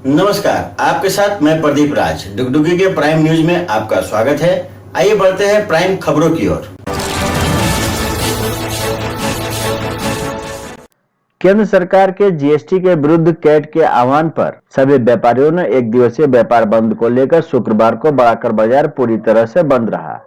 नमस्कार, आपके साथ मैं प्रदीप राज। डुगडुगी के प्राइम न्यूज में आपका स्वागत है। आइए बढ़ते हैं प्राइम खबरों की ओर। केंद्र सरकार के जीएसटी के विरुद्ध कैट के आह्वान पर सभी व्यापारियों ने एक दिवसीय व्यापार बंद को लेकर शुक्रवार को बड़ाकर बाजार पूरी तरह से बंद रहा।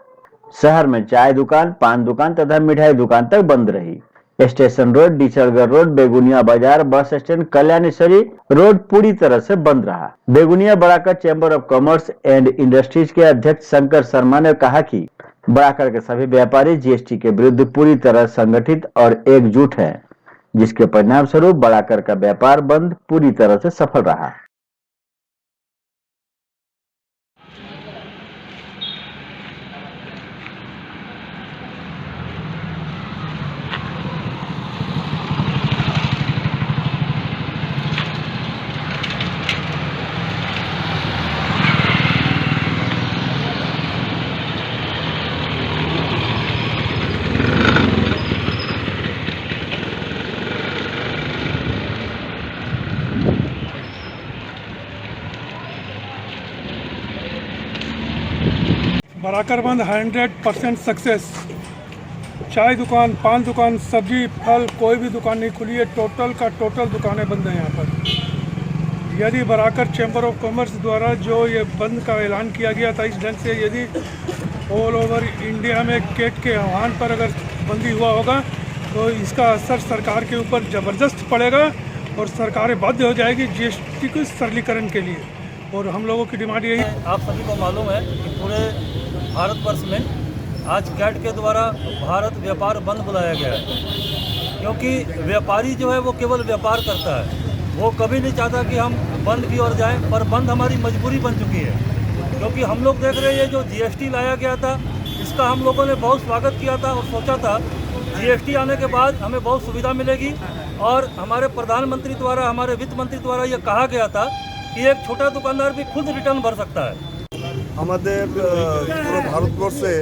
शहर में चाय दुकान, पान दुकान तथा मिठाई दुकान तक बंद रही। स्टेशन रोड, डिचलगढ़ रोड, बेगुनिया बाजार, बस स्टैंड, कल्याणेश्वरी रोड पूरी तरह से बंद रहा। Begunia Badakar chamber of commerce and industries के अध्यक्ष शंकर शर्मा ने कहा कि बड़ाकर के सभी व्यापारी जीएसटी के विरुद्ध पूरी तरह संगठित और एकजुट हैं, जिसके परिणाम स्वरूप बड़ाकर का व्यापार बंद पूरी तरह से सफल रहा। बड़ाकर बंद 100% सक्सेस। चाय दुकान, पान दुकान, सब्जी, फल, कोई भी दुकान नहीं खुली है। टोटल का टोटल दुकानें बंद हैं यहाँ पर। यदि बड़ाकर चैम्बर ऑफ कॉमर्स द्वारा जो ये बंद का ऐलान किया गया था, इस ढंग से यदि ऑल ओवर इंडिया में कैट के आह्वान पर अगर बंदी हुआ होगा तो इसका असर सरकार के ऊपर ज़बरदस्त पड़ेगा और सरकारें बाध्य हो जाएगी जीएसटी के सरलीकरण के लिए। और हम लोगों की डिमांड यही है। आप सभी को मालूम है कि पूरे भारतवर्ष में आज कैट के द्वारा भारत व्यापार बंद बुलाया गया है, क्योंकि व्यापारी जो है वो केवल व्यापार करता है। वो कभी नहीं चाहता कि हम बंद की ओर जाएं, पर बंद हमारी मजबूरी बन चुकी है। क्योंकि हम लोग देख रहे हैं जो जीएसटी लाया गया था, इसका हम लोगों ने बहुत स्वागत किया था और सोचा था जीएसटी आने के बाद हमें बहुत सुविधा मिलेगी। और हमारे प्रधानमंत्री द्वारा, हमारे वित्त मंत्री द्वारा ये कहा गया था कि एक छोटा दुकानदार भी खुद रिटर्न भर सकता है। আমাদের পুরো ভারতবর্ষে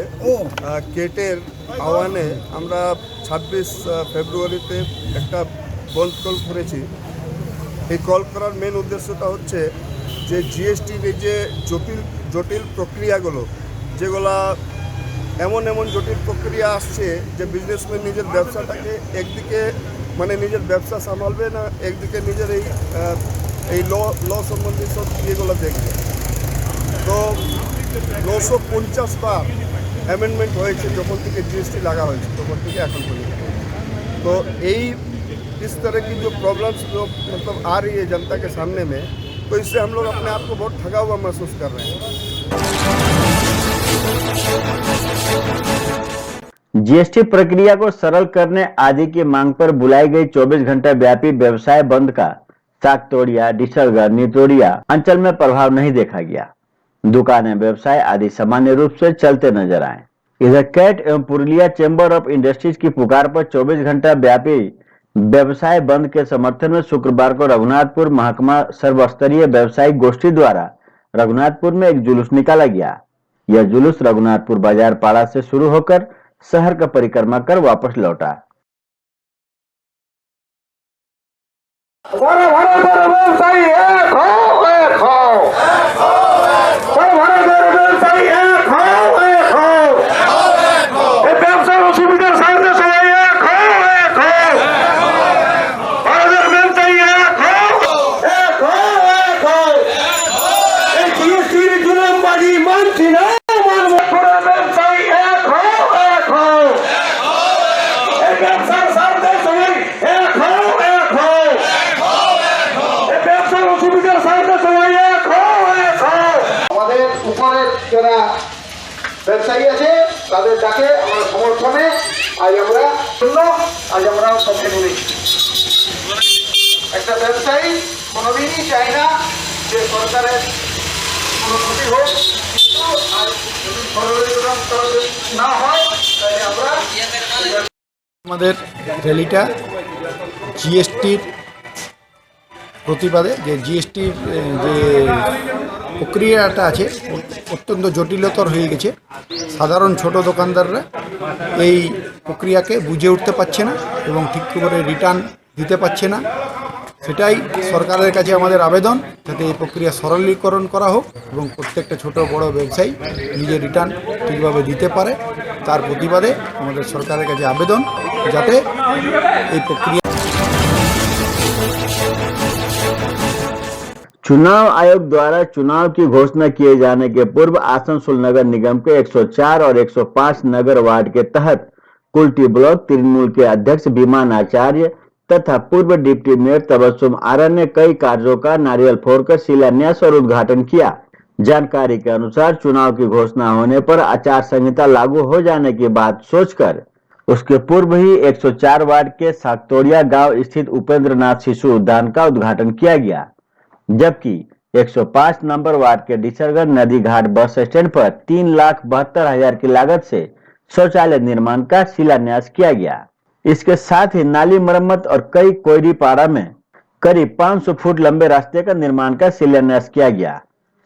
কেটের আহ্বানে আমরা 26 ফেব্রুয়ারিতে একটা বন্ধ কল করেছি। এই কল করার মেন উদ্দেশ্যটা হচ্ছে যে জিএসটির এই যে জটিল প্রক্রিয়াগুলো, যেগুলা এমন জটিল প্রক্রিয়া আসছে যে বিজনেসম্যান নিজের ব্যবসাটাকে একদিকে মানে নিজের ব্যবসা সামালবে না, একদিকে নিজের এই ল সম্বন্ধী সব ইয়েগুলো দেখবে। তো 950 বার অ্যামেন্ডমেন্ট হয়েছে যখন থেকে जीएसटी লাগা হয়েছে তখন থেকে এখন পর্যন্ত। तो इस तरह की जो प्रॉब्लम्स जो मतलब आ रही है जनता के सामने में, तो इससे हम लोग अपने आप को बहुत ठगा हुआ महसूस कर रहे हैं। जीएसटी प्रक्रिया को सरल करने आदि की मांग पर बुलाई गई 24 घंटा व्यापी व्यवसाय बंद का सागतोड़िया, डिचलगढ़, नितोड़िया अंचल में प्रभाव नहीं देखा गया। दुकानें, व्यवसाय आदि सामान्य रूप से चलते नजर आए। इधर कैट एवं पुरुलिया चैम्बर ऑफ इंडस्ट्रीज की पुकार पर 24 घंटा व्यापी व्यवसाय बंद के समर्थन में शुक्रवार को रघुनाथपुर महकमा सर्वस्तरीय व्यवसायिक गोष्ठी द्वारा रघुनाथपुर में एक जुलूस निकाला गया। यह जुलूस रघुनाथपुर बाजार पाड़ा से शुरू होकर शहर का परिक्रमा कर वापस लौटा। যারা ব্যবসায়ী আছে তাদের ডাকে আমরা সমর্থনে আজ আমরা সবকে নিয়েছি। একটা ব্যবসায়ী কোনোদিনই চায় না যে সরকারের কোনো ক্ষতি হোক, আর যদি সরকারি না হয় তাহলে আমরা আমাদের র্যালিটা জিএসটির প্রতিবাদে, যে জিএসটির যে প্রক্রিয়াটা আছে অত্যন্ত জটিলতর হয়ে গেছে। সাধারণ ছোট দোকানদাররা এই প্রক্রিয়াকে বুঝে উঠতে পারছে না এবং ঠিক করে রিটার্ন দিতে পারছে না। সেটাই সরকারের কাছে আমাদের আবেদন, যাতে এই প্রক্রিয়া সরলীকরণ করা হোক এবং প্রত্যেকটা ছোট বড় ব্যবসায়ী নিজের রিটার্ন ঠিকভাবে দিতে পারে। তার প্রতিবাদে আমাদের সরকারের কাছে আবেদন, যাতে এই প্রক্রিয়া। चुनाव आयोग द्वारा चुनाव की घोषणा किए जाने के पूर्व आसनसोल नगर निगम के 104 और 105 नगर वार्ड के तहत कुल्टी ब्लॉक तृणमूल के अध्यक्ष विमान आचार्य तथा पूर्व डिप्टी मेयर तबस्सुम आरा ने कई कार्यों का नारियल फोड़कर शिलान्यास और उद्घाटन किया। जानकारी के अनुसार चुनाव की घोषणा होने पर आचार संहिता लागू हो जाने की बात सोचकर उसके पूर्व ही 104 वार्ड के साकतोड़िया गांव स्थित उपेंद्र नाथ शिशु उद्यान का उद्घाटन किया गया, जबकि 105 नंबर वार्ड के डिसरगढ़ नदी घाट बस स्टैंड पर 3,72,000 की लागत से शौचालय निर्माण का शिलान्यास किया गया। इसके साथ ही नाली मरम्मत और कई कोयरी पाड़ा में करीब 500 फुट लंबे रास्ते का निर्माण का शिलान्यास किया गया।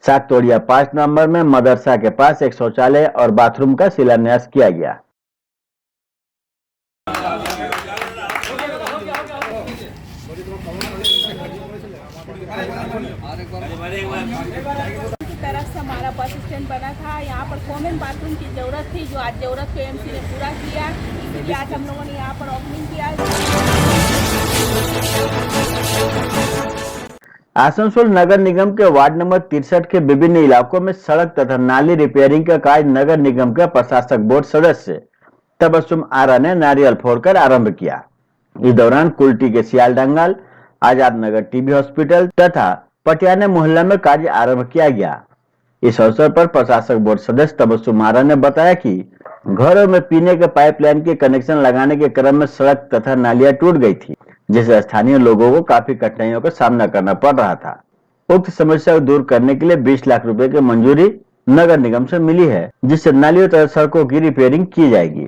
साकतोड़िया 5 नंबर में मदरसा के पास एक शौचालय और बाथरूम का शिलान्यास किया गया। की तरफ से हमारा बस स्टैंड बना था। यहाँ पर कॉमन बाथरूम की जरूरत थी, जो आज जरूरत को एमसी ने पूरा किया, इसलिए आज हम लोगों ने यहाँ पर ओपनिंग किया। आसनसोल नगर निगम के वार्ड नंबर 63 के विभिन्न इलाकों में सड़क तथा नाली रिपेयरिंग का कार्य नगर निगम के प्रशासक बोर्ड सदस्य तबस्सुम आरा ने नारियल फोड़कर आरंभ किया। इस दौरान कुल्टी के सियालडंगाल, आजाद नगर टीबी हॉस्पिटल तथा पटियाने मोहल्ला में कार्य आरंभ किया गया। इस अवसर पर प्रशासक बोर्ड सदस्य तबस्सुम आरा ने बताया कि घरों में पीने के पाइपलाइन के कनेक्शन लगाने के क्रम में सड़क तथा नालियां टूट गई थी, जिससे स्थानीय लोगों को काफी कठिनाइयों का सामना करना पड़ रहा था। उक्त समस्या को दूर करने के लिए 20 लाख रुपए की मंजूरी नगर निगम से मिली है, जिससे नालियों तथा सड़कों की रिपेयरिंग की जाएगी।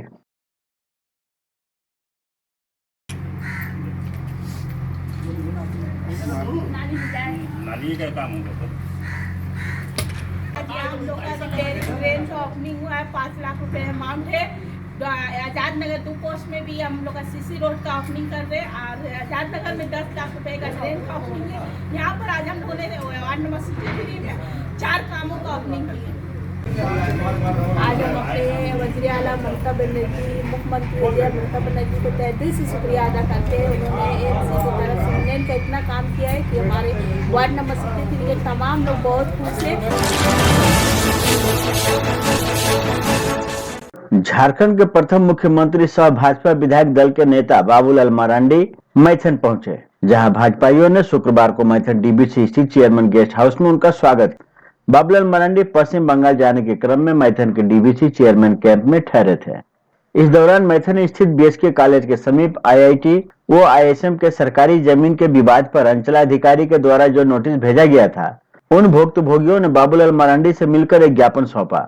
नाली का काम होगा हम लोग का ट्रेन का ओपनिंग हुआ है, 5 लाख रुपए अमाउंट है। आजाद नगर 2 पोस्ट में भी हम लोग का सीसी रोड का ओपनिंग कर रहे हैं, और आजाद नगर में 10 लाख रुपए का ट्रेन का ओपनिंग है। यहाँ पर आज हम लोगों ने वार्ड नंबर 63 में 4 कामों का ओपनिंग किया। आज हम अपने वज़ीर आला ममता बनर्जी, मुख्यमंत्री ममता बनर्जी को तहे दिल से शुक्रिया अदा करते हैं। उन्होंने एमसी की तरफ से यूनियन का इतना काम किया है कि हमारे वार्ड नंबर 63 के तमाम लोग बहुत खुश हैं। झारखंड के प्रथम मुख्यमंत्री सह भाजपा विधायक दल के नेता बाबूलाल मरांडी मैथन पहुंचे, जहां भाजपाइयों ने शुक्रवार को मैथन डीबीसी स्थित चेयरमैन गेस्ट हाउस में उनका स्वागत। बाबूलाल मरांडी पश्चिम बंगाल जाने के क्रम में मैथन के डीबीसी चेयरमैन कैंप में ठहरे थे। इस दौरान मैथन स्थित बीएसके कॉलेज के समीप आईआईटी व आईएसएम के सरकारी जमीन के विवाद पर अंचलाधिकारी के द्वारा जो नोटिस भेजा गया था, उन भुक्तभोगियों ने बाबूलाल मरांडी से मिलकर एक ज्ञापन सौंपा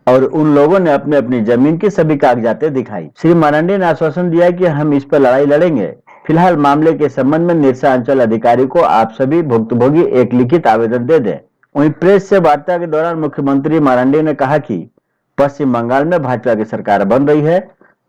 और उन लोगों ने अपने अपनी जमीन की सभी कागजातें दिखाई। श्री मरांडी ने आश्वासन दिया कि हम इस पर लड़ाई लड़ेंगे। फिलहाल मामले के संबंध में निरसा अंचल अधिकारी को आप सभी भुक्तभोगी एक लिखित आवेदन दे दें। वहीं प्रेस से वार्ता के दौरान मुख्यमंत्री मरांडी ने कहा कि पश्चिम बंगाल में भाजपा की सरकार बन रही है।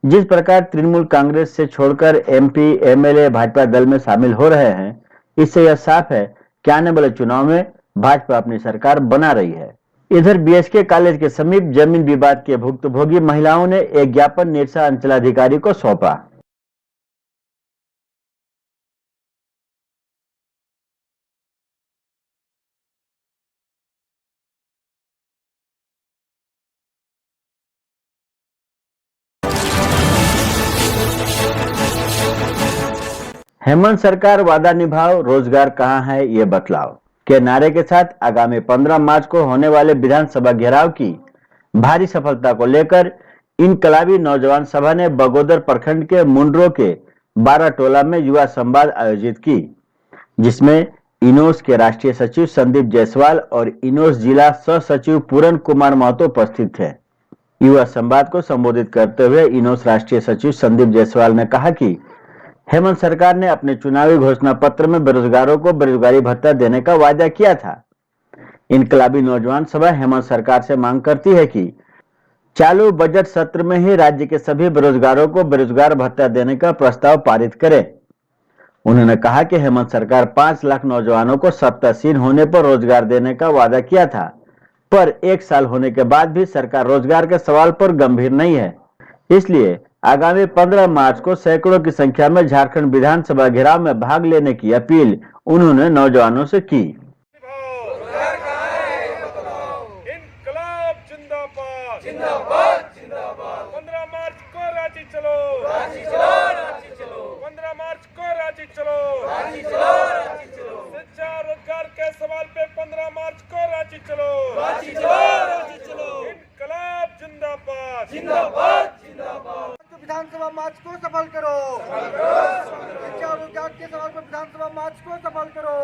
जिस प्रकार तृणमूल कांग्रेस से छोड़कर एमपी एमएलए भाजपा दल में शामिल हो रहे हैं, इससे यह साफ है कि आने वाले चुनाव में भाजपा अपनी सरकार बना रही है। इधर बीएसके कॉलेज के समीप जमीन विवाद के भुक्तभोगी महिलाओं ने एक ज्ञापन निरसा अंचलाधिकारी को सौंपा। हेमंत सरकार वादा निभाओ रोजगार कहां है ये बतलाओ के नारे के साथ आगामी 15 मार्च को होने वाले विधानसभा घेराव की भारी सफलता को लेकर इनकलाबी नौजवान सभा ने बगोदर प्रखंड के मुंड्रो के 12 टोला में युवा संवाद आयोजित की, जिसमें इनोस के राष्ट्रीय सचिव संदीप जायसवाल और इनोस जिला सह सचिव पूरन कुमार महतो उपस्थित थे। युवा संवाद को संबोधित करते हुए इनोस राष्ट्रीय सचिव संदीप जायसवाल ने कहा कि हेमंत सरकार ने अपने चुनावी घोषणा पत्र में बेरोजगारों को बेरोजगारी भत्ता देने का वादा किया था। इनकलाबी नौजवान सभा हेमंत सरकार से मांग करती है कि चालू बजट सत्र में ही राज्य के सभी बेरोजगारों को बेरोजगार भत्ता देने का प्रस्ताव पारित करें। उन्होंने कहा कि हेमंत सरकार 5 लाख नौजवानों को सत्तासीन होने पर रोजगार देने का वादा किया था, पर 1 साल होने के बाद भी सरकार रोजगार के सवाल पर गंभीर नहीं है। इसलिए आगामी 15 मार्च को सैकड़ों की संख्या में झारखंड विधानसभा घेराव में भाग लेने की अपील उन्होंने नौजवानों से की। इनकलाब जिंदाबाद जिंदाबाद जिंदाबाद। 15 मार्च को रांची चलो, रांची चलो, रांची चलो। 15 मार्च को रांची चलो, रांची चलो, रांची चलो। शिक्षा रोजगार के सवाल पे 15 मार्च को रांची चलो, रांची चलो, रांची चलो। इनकलाब जिंदाबाद जिंदाबाद जिंदाबाद। विधानसभा मार्च को सफल करो, शिक्षा और रोजगार के सवाल पर विधानसभा मार्च को सफल करो,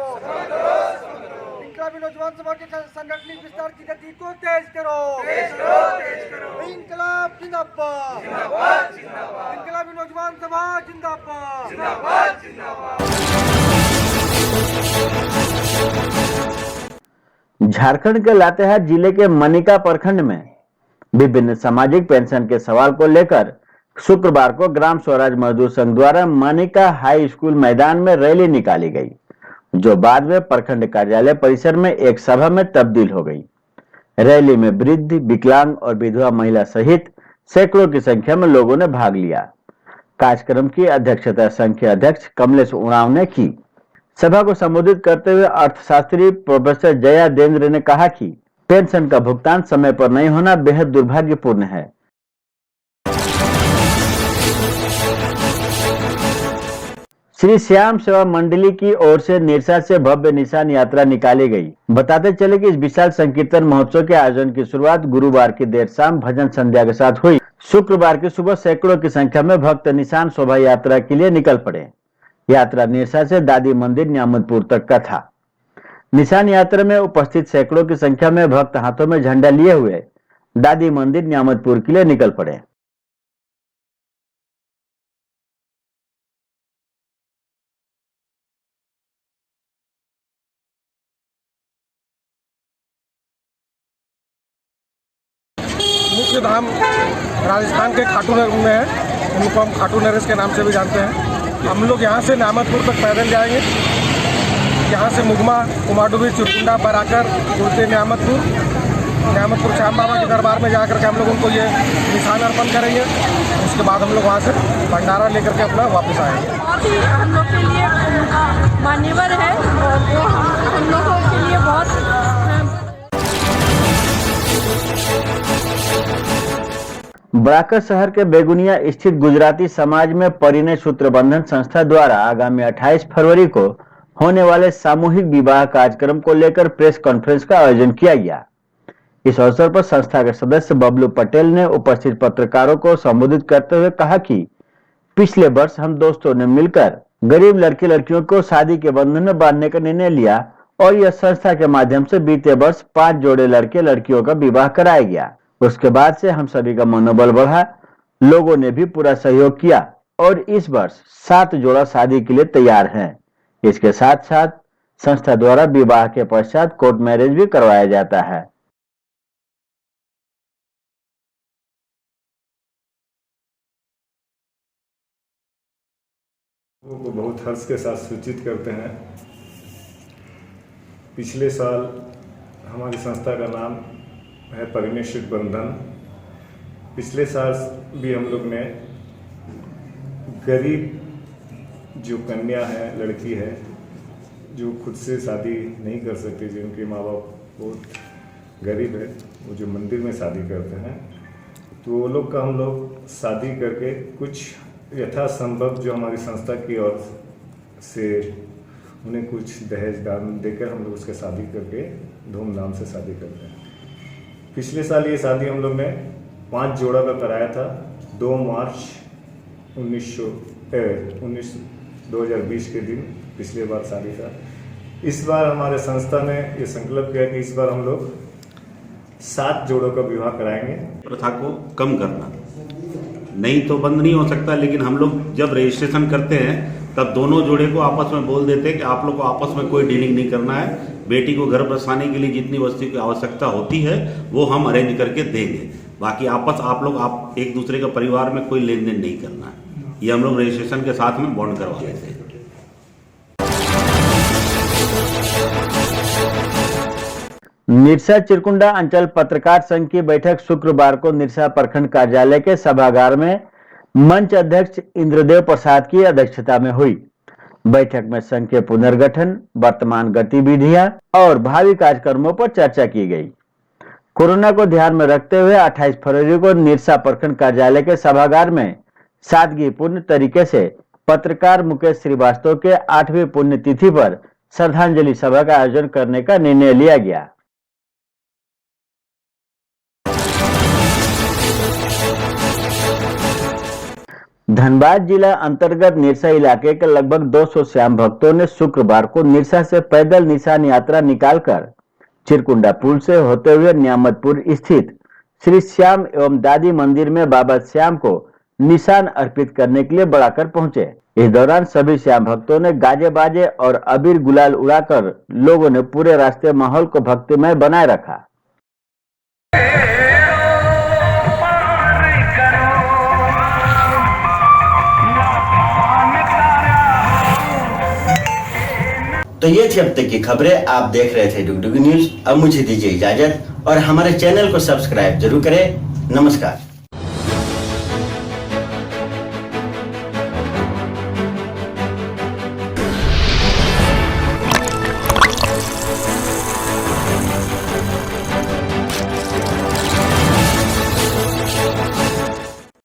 इनकलाबी नौजवान सभा के संगठनिक विस्तार की गति को तेज करो, इनकलाब जिंदाबाद, इनकलाबी नौजवान सभा जिंदाबाद। झारखंड के लातेहार जिले के मनिका प्रखंड में विभिन्न सामाजिक पेंशन के सवाल को लेकर शुक्रवार को ग्राम स्वराज मजदूर संघ द्वारा मनिका हाई स्कूल मैदान में रैली निकाली गई, जो बाद में प्रखंड कार्यालय परिसर में एक सभा में तब्दील हो गई। रैली में वृद्ध, विकलांग और विधवा महिला सहित सैकड़ों की संख्या में लोगों ने भाग लिया। कार्यक्रम की अध्यक्षता संघ के अध्यक्ष कमलेश उड़ाव ने की। सभा को संबोधित करते हुए अर्थशास्त्री प्रोफेसर जया देन्द्र ने कहा कि पेंशन का भुगतान समय पर नहीं होना बेहद दुर्भाग्यपूर्ण है। श्री श्याम सेवा मंडली की ओर से निरसा से भव्य निशान यात्रा निकाली गई। बताते चले कि इस विशाल संकीर्तन महोत्सव के आयोजन की शुरुआत गुरुवार की देर शाम भजन संध्या के साथ हुई। शुक्रवार की सुबह सैकड़ों की संख्या में भक्त निशान शोभा यात्रा के लिए निकल पड़े। यात्रा निरसा से दादी मंदिर न्यामतपुर तक का था। निशान यात्रा में उपस्थित सैकड़ों की संख्या में भक्त हाथों में झंडा लिए हुए दादी मंदिर न्यामतपुर के लिए निकल पड़े। मुख्य धाम राजस्थान के खाटू नगर में है, उनको हम खाटू नरेश के नाम से भी जानते हैं। हम लोग यहाँ से न्यामतपुर तक पैदल जाएंगे। यहाँ से मुगमा, कुमारडुबी, चुरकुंडा, बराकर, उड़ते न्यामतपुर श्याम बाबा के दरबार में जाकर के हम लोग उनको ये निशान अर्पण करेंगे। उसके बाद हम लोग वहाँ से भंडारा लेकर के अपना वापस आएंगे। बहुत ही हम लोग के लिए मान्यवर है और वो हम लोगों के लिए बहुत। बराकर शहर के बेगुनिया स्थित गुजराती समाज में परिणय सूत्र बंधन संस्था द्वारा आगामी 28 फरवरी को होने वाले सामूहिक विवाह कार्यक्रम को लेकर प्रेस कॉन्फ्रेंस का आयोजन किया गया। इस अवसर पर संस्था के सदस्य बबलू पटेल ने उपस्थित पत्रकारों को संबोधित करते हुए कहा कि पिछले वर्ष हम दोस्तों ने मिलकर गरीब लड़के लड़कियों को शादी के बंधन में बांधने का निर्णय लिया और यह संस्था के माध्यम से बीते वर्ष 5 जोड़े लड़के लड़कियों का विवाह कराया गया। उसके बाद से हम सभी का मनोबल बढ़ा, लोगों ने भी पूरा सहयोग किया और इस वर्ष 7 जोड़ा शादी के लिए तैयार हैं। इसके साथ साथ संस्था द्वारा विवाह के पश्चात कोर्ट मैरिज भी करवाया जाता है। को बहुत हर्ष के साथ सूचित करते हैं। पिछले साल हमारी संस्था का नाम है परिणय सूत्र बंधन। पिछले साल भी हम लोग ने गरीब जो कन्या है, लड़की है, जो खुद से शादी नहीं कर सकती, जिनके माँ बाप बहुत गरीब है, वो जो मंदिर में शादी करते हैं, तो वो लोग का हम लोग शादी करके कुछ यथासंभव जो हमारी संस्था की ओर से उन्हें कुछ दहेज दान देकर हम लोग उसके शादी करके धूमधाम से शादी करते हैं। पिछले साल ये शादी हम लोग ने 5 जोड़ा का कराया था। 2 मार्च 2020 के दिन पिछले बार शादी था। इस बार हमारे संस्था ने ये संकल्प किया कि इस बार हम लोग 7 जोड़ों का विवाह कराएंगे। प्रथा को कम करना, नहीं तो बंद नहीं हो सकता, लेकिन हम लोग जब रजिस्ट्रेशन करते हैं तब दोनों जोड़े को आपस में बोल देते हैं कि आप लोग को आपस में कोई डीलिंग नहीं करना है। बेटी को घर बसाने के लिए जितनी वस्तु की आवश्यकता होती है वो हम अरेंज करके देंगे। बाकी आप लोग एक दूसरे का परिवार में कोई लेन देन नहीं करना है। ये हम लोग रजिस्ट्रेशन के साथ में बॉन्ड करवा लेते हैं। निरसा चिरकुंडा अंचल पत्रकार संघ की बैठक शुक्रवार को निरसा प्रखंड कार्यालय के सभागार में मंच अध्यक्ष इंद्रदेव प्रसाद की अध्यक्षता में हुई। बैठक में संघ के पुनर्गठन, वर्तमान गतिविधियां और भावी कार्यक्रमों पर चर्चा की गई। कोरोना को ध्यान में रखते हुए 28 फरवरी को निरसा प्रखंड कार्यालय के सभागार में सादगीपूर्ण तरीके से पत्रकार मुकेश श्रीवास्तव के 8वीं पुण्यतिथि पर श्रद्धांजलि सभा का आयोजन करने का निर्णय लिया गया। धनबाद जिला अंतर्गत निरसा इलाके के लगभग 200 श्याम भक्तों ने शुक्रवार को निरसा से पैदल निशान यात्रा निकालकर चिरकुंडा पुल से होते हुए नियामतपुर स्थित श्री श्याम एवं दादी मंदिर में बाबा श्याम को निशान अर्पित करने के लिए बढ़ाकर पहुंचे। इस दौरान सभी श्याम भक्तों ने गाजे बाजे और अबीर गुलाल उड़ाकर लोगों ने पूरे रास्ते माहौल को भक्तिमय बनाए रखा। तो ये थी अब तक की खबरें। आप देख रहे थे डुगडुगी न्यूज। अब मुझे दीजिए इजाजत और हमारे चैनल को सब्सक्राइब जरूर करें। नमस्कार।